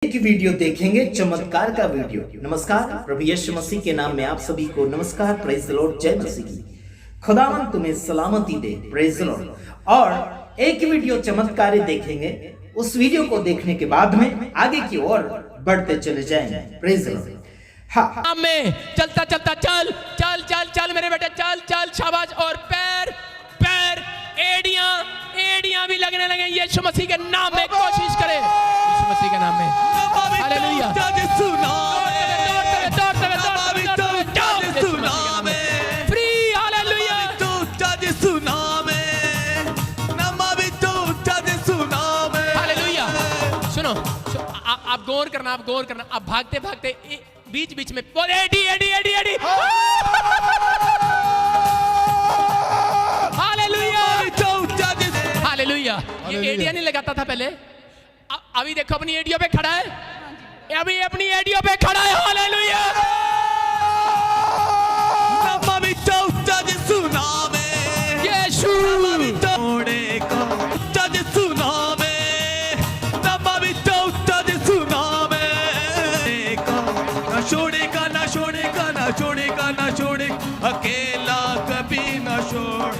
एक वीडियो देखेंगे, चमत्कार का वीडियो। नमस्कार, प्रभु यीशु मसीह के नाम में आप सभी को नमस्कार। प्रेज द लॉर्ड, जय मसीह की। खुदावन तुम्हें सलामती दे। Praise the Lord. और एक वीडियो चमत्कारी देखेंगे, उस वीडियो को देखने के बाद में आगे की ओर बढ़ते चले जाएंगे। Praise the Lord. हाँ, में चलता चलता चल चल चल चल मेरे बेटे, चल चल, शाबाश। और पैर पैर एड़ियां भी लगने लगे यीशु मसीह के नाम में। कोशिश करें यीशु मसीह के नाम में। हालेलुया। फ्री। हालेलुया। हालेलुया। सुनो, आप गौर करना, आप भागते भागते बीच बीच में बोल एडी एडी एडी एडी। हालेलुया। हालेलुया। ये एडिया नहीं लगाता था पहले, अभी देखो अपनी एडियो पे खड़ा है, अभी अपनी एडियो पे खड़ा है। हालेलुया। यीशु ना छोड़े, अकेला कभी ना छोड़,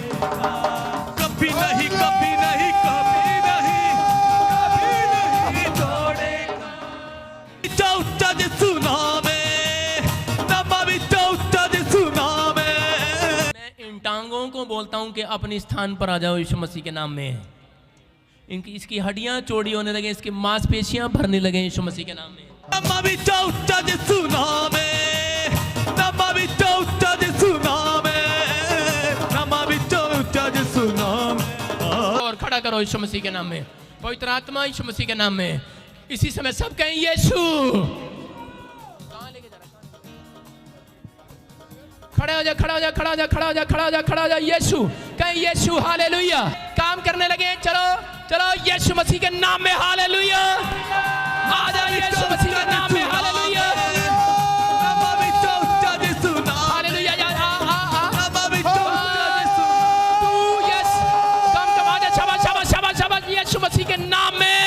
कभी नहीं कभी नहीं कभी नहीं कभी नहीं छोड़ेगा। मैं इन टांगों को बोलता हूं कि अपने स्थान पर आ जाओ यीशु मसीह के नाम में। इनकी इसकी हड्डियां चौड़ी होने लगे, इसकी मांसपेशियां भरने लगे यीशु मसीह के नाम में। और खड़ा करो यीशु मसीह के नाम में। पवित्र आत्मा यीशु मसीह के नाम में। इसी समय सब कहें यीशु। कहां लेके जा रहा है? खड़े हो जा, खड़ा हो जा, खड़ा हो जा, खड़ा हो जा, खड़ा हो जा, खड़ा हो जा। यीशु कहें यीशु। हालेलुया। काम करने लगे। चलो चलो यीशु मसीह के नाम में। हालेलुया। आ जा यीशु मसीह के नाम में। हालेलुया। यीशु मसीह के नाम में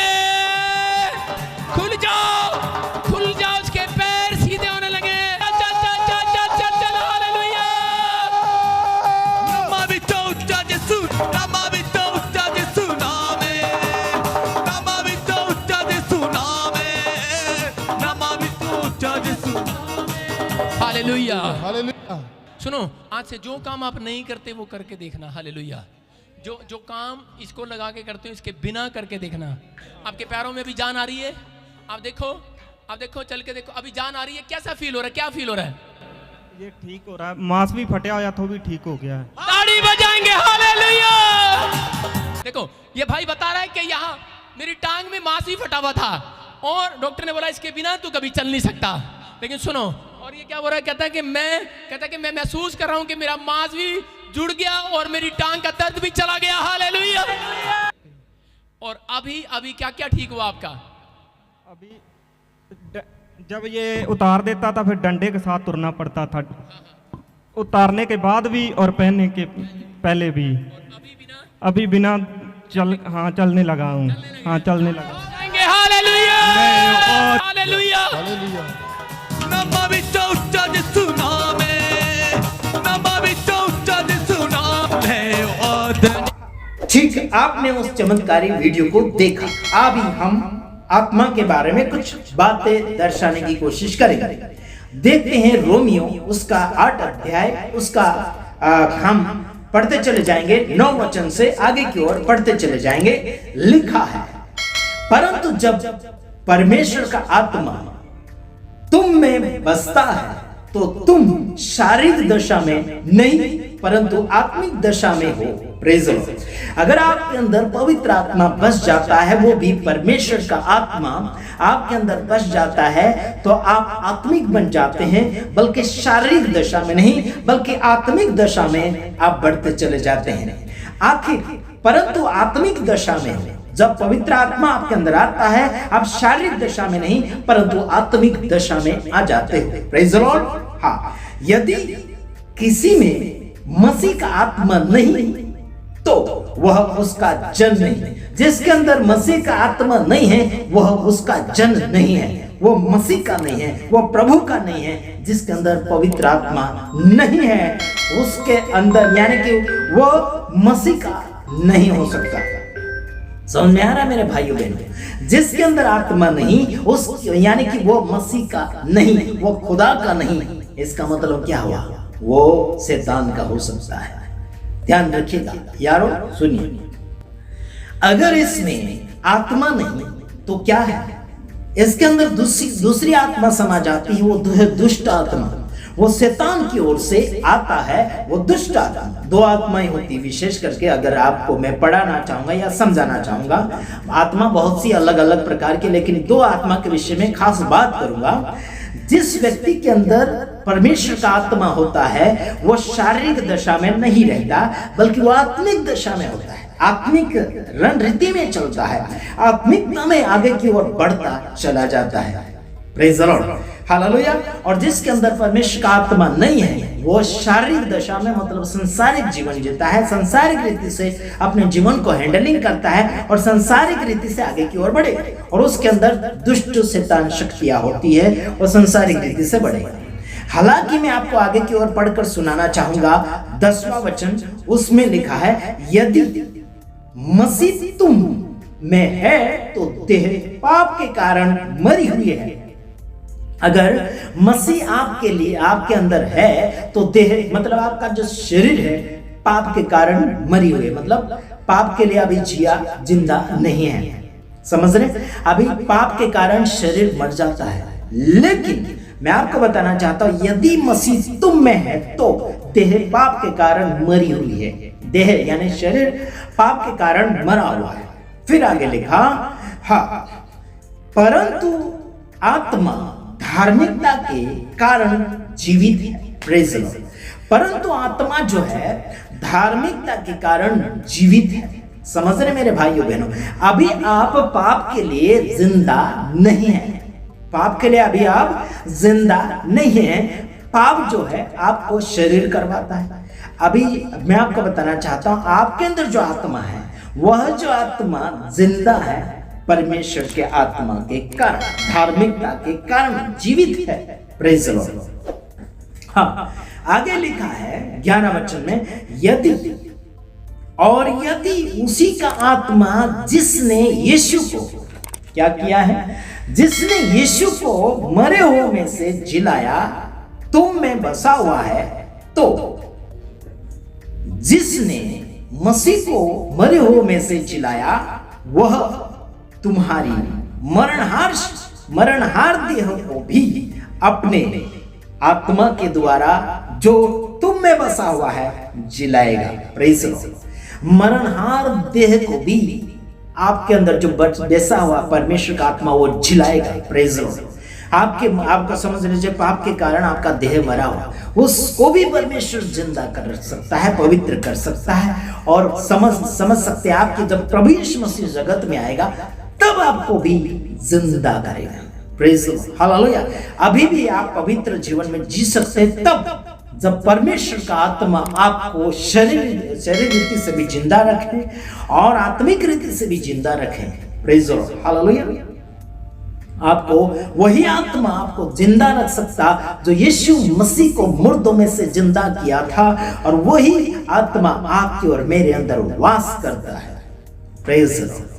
खुल जाओ, उसके पैर सीधे होने लगे। चल चल चल चल चल चल। हालेलुया। हालेलुया। सुनो, आज से जो काम आप नहीं करते वो करके देखना। हालेलुया। जो काम इसको लगा के करते हो, इसके बिना करके देखना। आपके पैरों में भी जान आ रही है। आप देखो चल के देखो, अभी जान आ रही है। कैसा फील हो रहा है? क्या फील हो रहा है? ये ठीक हो रहा है। मांस भी फटा हुआ था, भी ठीक हो गया है। ताड़ी बजाएंगे। हालेलुया। देखो, ये भाई बता रहा है कि यहाँ मेरी टांग में मांस भी फटा हुआ था और डॉक्टर ने बोला इसके बिना तू कभी चल नहीं सकता। लेकिन सुनो, और ये क्या बोल रहा है? कहता है कि मैं महसूस कर रहा हूँ कि मेरा मांस भी जुड़ गया और मेरी टांग का दर्द भी चला गया। हालेलुया। और अभी क्या क्या ठीक हुआ आपका? अभी जब ये उतार देता था, फिर डंडे के साथ तुरना पड़ता था। उतारने के बाद भी और पहनने के पहले भी। अभी बिना चलने लगा हूँ। हाँ, चलने लगा। हालेलुया। हालेलुया। ठीक है, आपने उस चमत्कारी वीडियो को देखा। अभी हम आत्मा के बारे में कुछ बातें दर्शाने की कोशिश करेंगे। देखते हैं रोमियो उसका 8 अध्याय, उसका हम पढ़ते चले जाएंगे। 9 वचन से आगे की ओर पढ़ते चले जाएंगे। लिखा है, परंतु जब परमेश्वर का आत्मा तुम में बसता है तो तुम शारीरिक दशा में नहीं परंतु आत्मिक दशा में हो। Praise the Lord. अगर आपके अंदर पवित्र आत्मा बस जाता है, वो भी परमेश्वर का आत्मा आपके अंदर बस जाता है, तो आप आत्मिक बन जाते हैं, बल्कि शारीरिक दशा में नहीं बल्कि आत्मिक दशा में आप बढ़ते चले जाते हैं। आखिर परंतु आत्मिक दशा में जब पवित्र आत्मा आपके अंदर आता है, आप शारीरिक दशा में नहीं परंतु आत्मिक दशा में आ जाते हो। Praise the Lord. हाँ, यदि किसी में मसीह का आत्मा नहीं तो वह उसका जन नहीं। जिसके अंदर मसीह का आत्मा नहीं है वह उसका जन नहीं है, वो मसीह का नहीं है, वो प्रभु का नहीं है। जिसके अंदर पवित्र आत्मा नहीं है उसके अंदर यानी कि वो मसीह का नहीं हो सकता। समझ में आ रहा मेरे भाइयों बहनों? जिसके अंदर आत्मा नहीं उस यानी कि वो मसीह का नहीं, वो खुदा का नहीं। इसका मतलब क्या हुआ? वो शैतान का हो सकता है। ध्यान रखिएगा यारो, सुनिए, अगर इसमें आत्मा नहीं तो क्या है? इसके अंदर दूसरी आत्मा समा जाती है, वो दुष्ट आत्मा, वो शैतान की ओर से आता है, वो दुष्ट आत्मा। दो आत्माएं होती, विशेष करके अगर आपको मैं पढ़ाना चाहूंगा या समझाना चाहूंगा। आत्मा बहुत सी अलग अलग प्रकार की, लेकिन दो आत्मा के विषय में खास बात करूंगा। जिस व्यक्ति के अंदर परमेश्वर का आत्मा होता है वो शारीरिक दशा में नहीं रहता, बल्कि वो आत्मिक दशा में होता है, आत्मिक रणनीति में चलता है, आत्मिकता में आगे की ओर बढ़ता चला जाता है। Praise the lord, hallelujah. और जिसके अंदर परमेश्वर का आत्मा नहीं है वो शारीरिक दशा में मतलब संसारिक जीवन जीता है, संसारिक रीति से अपने जीवन को हैंडलिंग करता है और संसारिक रीति से आगे की ओर बढ़े, और उसके अंदर दुष्ट शैतान शक्तियां होती है और संसारिक रीति से बढ़ेगा। हालांकि मैं आपको आगे की ओर पढ़कर सुनाना चाहूंगा 10वां वचन, उसमें लिखा है, यदि मसीह तुम में है तो देह पाप के कारण मरी हुई है। अगर मसीह आपके लिए आपके अंदर है तो देह मतलब आपका जो शरीर है पाप के कारण मरी हुई है, मतलब पाप के लिए अभी जिंदा नहीं है। समझ रहे? अभी पाप के कारण शरीर मर जाता है, लेकिन मैं आपको बताना चाहता हूं यदि मसीह तुम में है तो देह पाप के कारण मरी हुई है। देह यानी शरीर पाप के कारण मरा हुआ है। फिर आगे लिखा, हाँ, परंतु आत्मा धार्मिकता के कारण जीवित है। Praise the Lord. परंतु आत्मा जो है धार्मिकता के कारण जीवित है। समझ रहे मेरे भाइयों बहनों? अभी आप पाप के लिए जिंदा नहीं है, पाप के लिए अभी आप जिंदा नहीं है। पाप जो है आपको शरीर करवाता है। अभी मैं आपको बताना चाहता हूं आपके अंदर जो आत्मा है वह जो आत्मा जिंदा है परमेश्वर के आत्मा के कारण, धार्मिकता के कारण जीवित है। Praise the Lord. हाँ, आगे लिखा है 11 वचन में, यदि उसी का आत्मा जिसने यीशु को क्या किया है, जिसने यीशु को मरे हुए में से जिलाया तुम में बसा हुआ है, तो जिसने मसीह को मरे हुए में से जिलाया वह तुम्हारी मरणहार देह को भी अपने आत्मा के द्वारा जो तुम में बसा हुआ है जिलाएगा। Praise the lord. मरणहार देह को भी आपके अंदर जो बसा हुआ परमेश्वर का आत्मा वो जिलाएगा। Praise the Lord. आपका समझ लीजिए पाप के कारण आपका देह मरा हुआ, उसको भी परमेश्वर जिंदा कर सकता है, पवित्र कर सकता है। और समझ सकते हैं आप कि जब प्रभु यीशु मसीह जगत में आएगा तब आपको भी जिंदा करेगा। Praise the lord, hallelujah. अभी भी आप पवित्र जीवन में जी सकते हैं तब जब परमेश्वर का आत्मा आपको शरीर रीति से भी जिंदा रखे और आत्मिक रीति से भी जिंदा रखे। Praise the lord, hallelujah. आपको वही आत्मा आपको जिंदा रख सकता जो यीशु मसीह को मुर्दों में से जिंदा किया था, और वही आत्मा आपके और मेरे अंदर वास करता है। Praise the lord,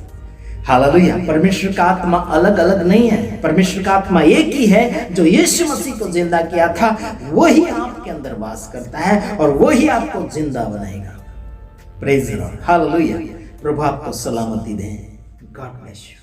hallelujah. परमेश्वर का आत्मा अलग अलग नहीं है, परमेश्वर का आत्मा एक ही है जो यीशु मसीह को जिंदा किया था, वही आपके अंदर वास करता है और वही आपको जिंदा बनाएगा। Praise the lord, hallelujah. प्रभु आपको सलामती दे। God bless you.